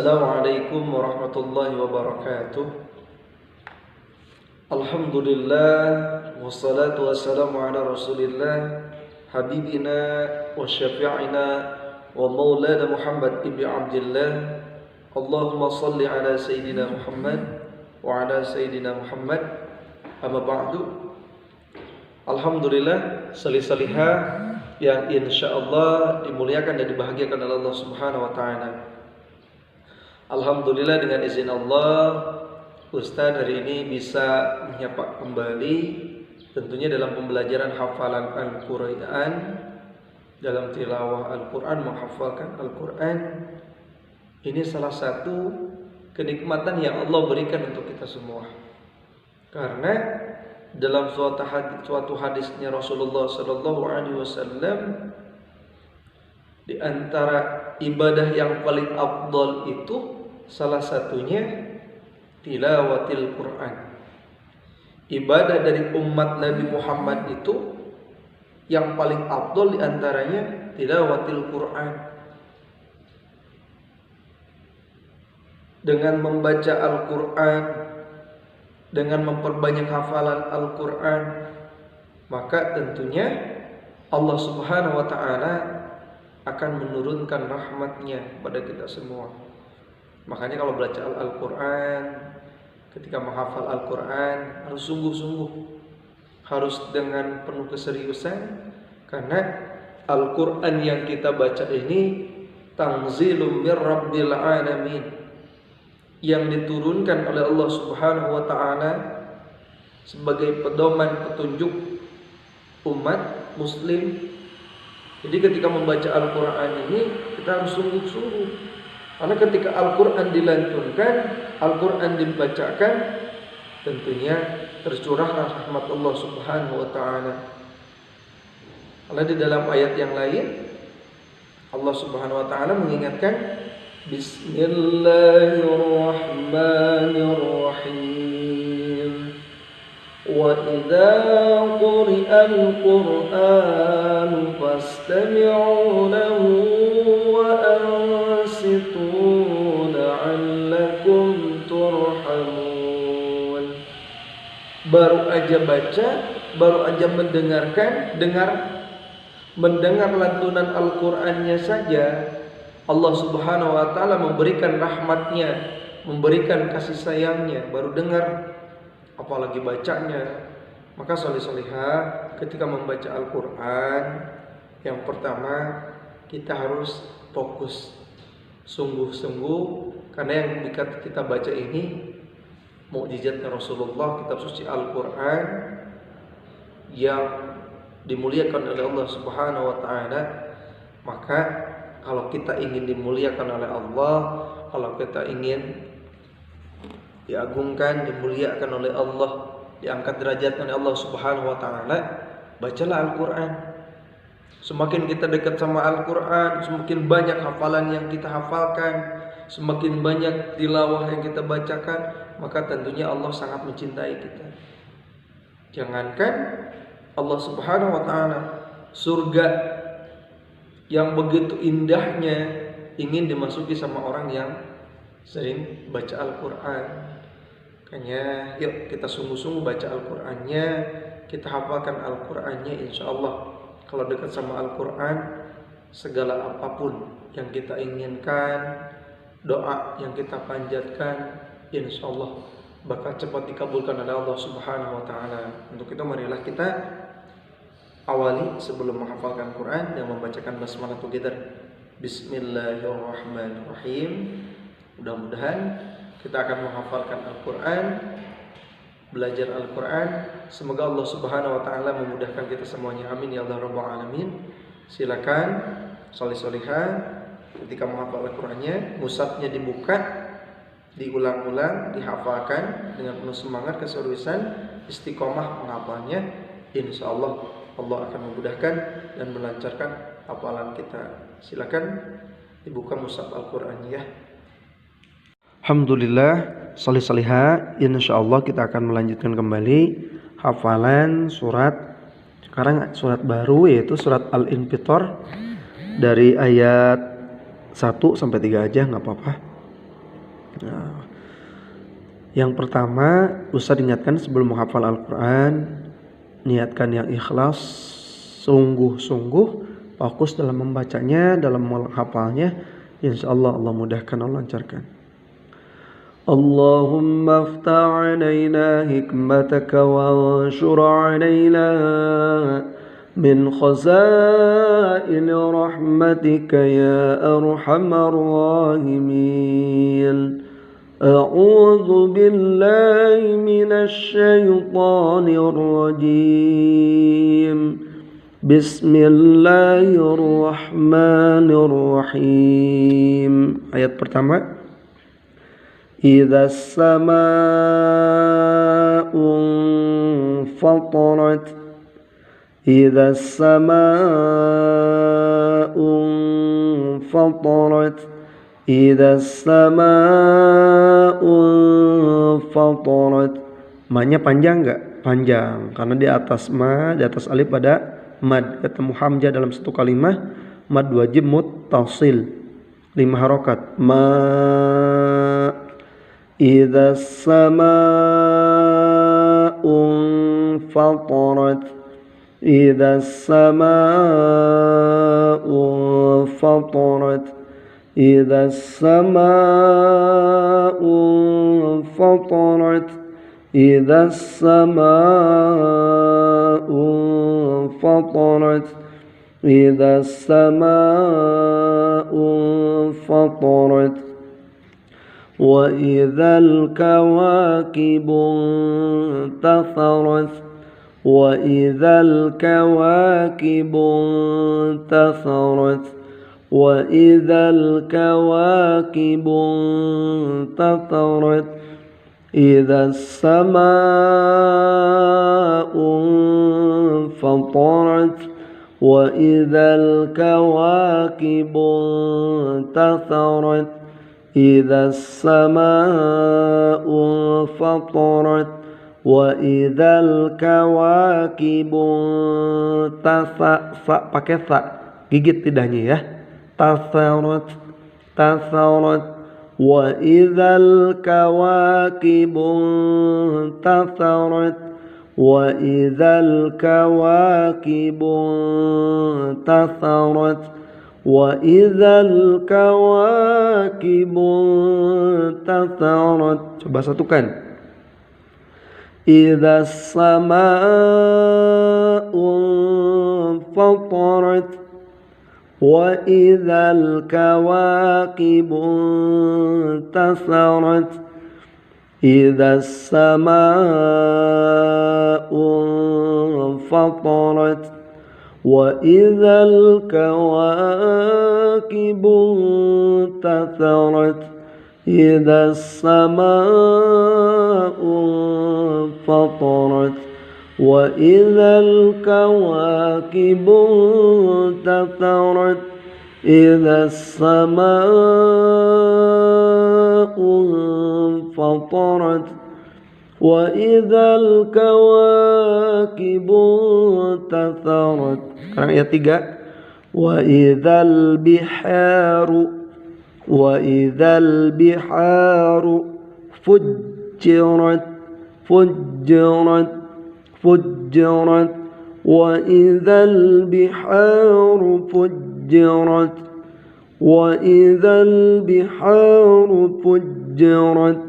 Assalamualaikum warahmatullahi wabarakatuh. Alhamdulillah wassalatu wassalamu ala Rasulillah habibina wa syafi'ina wa maulana Muhammad ibn Abdullah. Allahumma salli ala sayyidina Muhammad wa ala sayyidina Muhammad. Amma ba'du. Alhamdulillah, salih-salihah yang insyaallah dimuliakan dan dibahagiakan oleh Allah Subhanahu wa taala. Alhamdulillah, dengan izin Allah, Ustaz hari ini bisa menyapa kembali tentunya dalam pembelajaran hafalan Al-Quran, dalam tilawah Al-Quran, menghafalkan Al-Quran. Ini salah satu kenikmatan yang Allah berikan untuk kita semua. Karena dalam suatu hadisnya Rasulullah SAW, di antara ibadah yang paling afdal itu salah satunya tilawatil Quran. Ibadah dari umat Nabi Muhammad itu yang paling afdal di antaranya tilawatil Quran. Dengan membaca Al-Quran, dengan memperbanyak hafalan Al-Quran, maka tentunya Allah Subhanahu wa ta'ala akan menurunkan rahmatnya pada kita semua. Makanya kalau baca Al-Quran, ketika menghafal Al-Quran harus sungguh-sungguh, harus dengan penuh keseriusan. Karena Al-Quran yang kita baca ini tanzilum mir rabbil alamin, yang diturunkan oleh Allah Subhanahu wa ta'ala sebagai pedoman petunjuk umat muslim. Jadi ketika membaca Al-Quran ini kita harus sungguh-sungguh. Karena ketika Al-Quran dilantunkan, Al-Quran dibacakan, tentunya tercurah rahmat Allah Subhanahu wa ta'ala. Karena di dalam ayat yang lain Allah Subhanahu wa ta'ala mengingatkan, Bismillahirrahmanirrahim. Wa idza quri'al Qur'an fastami'u lahu wa ansitu la'allakum turhamun. Baru aja baca, baru aja mendengar lantunan Al-Qur'annya saja, Allah Subhanahu wa ta'ala memberikan rahmatnya, memberikan kasih sayangnya. Baru dengar, apalagi bacanya. Maka salih-salihah, ketika membaca Al-Quran, yang pertama kita harus fokus, sungguh-sungguh. Karena yang kita baca ini mukjizatnya Rasulullah, kitab suci Al-Quran yang dimuliakan oleh Allah Subhanahu wa ta'ala. Maka kalau kita ingin dimuliakan oleh Allah, kalau kita ingin diagungkan, dimuliakan oleh Allah, diangkat derajat oleh Allah Subhanahu wa ta'ala, bacalah Al-Quran. Semakin kita dekat sama Al-Quran, semakin banyak hafalan yang kita hafalkan, semakin banyak tilawah yang kita bacakan, maka tentunya Allah sangat mencintai kita. Jangankan Allah Subhanahu wa ta'ala, surga yang begitu indahnya ingin dimasuki sama orang yang sering baca Al-Quran. Makanya yuk kita sungguh-sungguh baca Al-Qurannya, kita hafalkan Al-Qurannya. Insya Allah kalau dekat sama Al-Quran, segala apapun yang kita inginkan, doa yang kita panjatkan, insya Allah bakal cepat dikabulkan oleh Allah Subhanahu wa ta'ala. Untuk itu marilah kita awali sebelum menghafalkan Quran dan membacakan basmalah together. Bismillahirrahmanirrahim. Mudah-mudahan kita akan menghafalkan Al-Quran, belajar Al-Quran. Semoga Allah Subhanahu wa ta'ala memudahkan kita semuanya. Amin ya Allah Rabbal Alamin. Silakan solih-solihah ketika menghafal Al-Qurannya, mushafnya dibuka, diulang-ulang, dihafalkan dengan penuh semangat, keseriusan, istiqomah menghafalnya. Insya Allah Allah akan memudahkan dan melancarkan hafalan kita. Silakan dibuka mushaf Al-Quran ya. Alhamdulillah, salih-salihah. Insyaallah kita akan melanjutkan kembali hafalan surat. Sekarang surat baru, yaitu surat Al-Infitor, dari ayat 1 sampai 3 aja nggak apa-apa. Nah, yang pertama, Ustaz ingatkan sebelum menghafal Al-Quran, niatkan yang ikhlas, sungguh-sungguh, fokus dalam membacanya, dalam menghafalnya. Insyaallah Allah mudahkan, Allah lancarkan. Allahumma aftah alaina hikmataka wa anshur alaina min khazain rahmatika ya arhamar rahimin. أعوذ بالله من الشيطان الرجيم بسم الله الرحمن الرحيم. Ayat pertama, إذا السماء انفطرت إذا السماء انفطرت إذا السماء انفطرت. Ma-nya panjang enggak? Panjang, karena di atas ma, di atas alif ada mad. Ketemu hamzah dalam satu kalimat, mad wajib muttasil 5 harokat. Ma idza as-samaa'u انفطرت idza as-samaa'u انفطرت إذا السماء انفطرت إذا السماء انفطرت إذا السماء انفطرت وإذا الكواكب انتثرت وإذا الكواكب انتثرت وإذا الكواكب انتثرت إذا السماء انفطرت وإذا الكواكب انتثرت إذا السماء انفطرت وإذا الكواكب انتثرت. Pakai fa, gigit lidahnya ya. Tatharat tatharat wa idzal kawakibun tatharat wa idzal kawakibun tatharat wa idzal kawakibun tatharat. Coba satukan. Idzas samaa'u fatarat وإذا الكواكب انتثرت إذا السماء انفطرت وإذا الكواكب انتثرت إذا السماء انفطرت وإذا الكواكب انتثرت إذا السماء انفطرت وإذا الكواكب انتثرت. Sekarang ayat 3. وإذا البحار وإذا البحار فجرت فجرت فجرت وإذا البحار فجرت وإذا البحار فجرت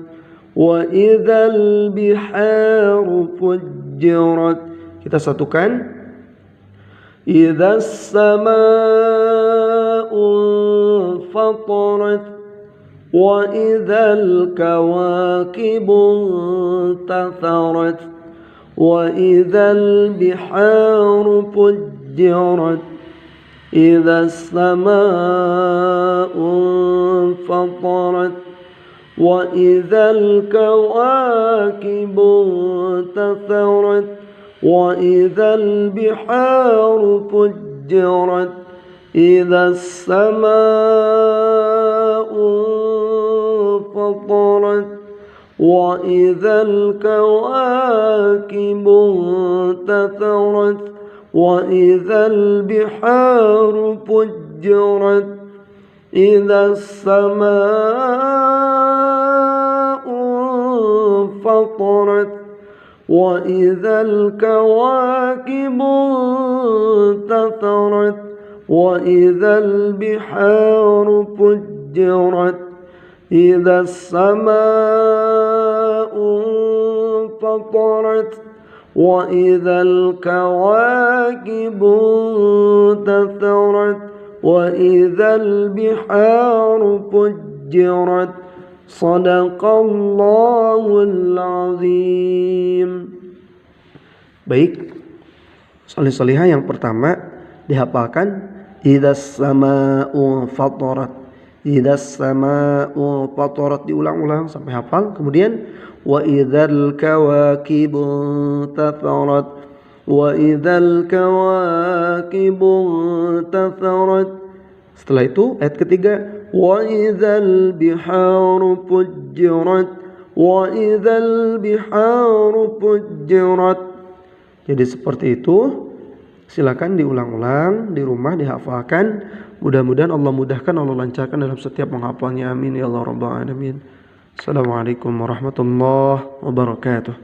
وإذا البحار فجرت. Kita satukan. إذا السماء انفطرت وإذا الكواكب انتثرت وإذا البحار فجرت إذا السماء انفطرت وإذا الكواكب انتثرت وإذا البحار فجرت إذا السماء انفطرت وإذا الكواكب انتثرت وإذا البحار فجرت إذا السماء انفطرت وإذا الكواكب انتثرت وإذا البحار فجرت إذا السماء انفطرت وإذا الكواكب انتثرت وإذا البحار فجرت Sadaqallahul azim. Baik, salih-salihah yang pertama dihafalkan idzas samaa'u fatarat. Idzas samaa'u fatarat diulang-ulang sampai hafal. Kemudian wa idzal kawakibu tatharat. Wa idzal kawakibu tatharat. Setelah itu ayat ketiga wa idzal biharu fujjirat wa idzal biharu fujjirat. Jadi seperti itu. Silakan diulang-ulang di rumah, dihafalkan. Mudah-mudahan Allah mudahkan, Allah lancarkan dalam setiap menghafalnya. Amin ya Allah rabbal alamin. Assalamualaikum warahmatullahi wabarakatuh.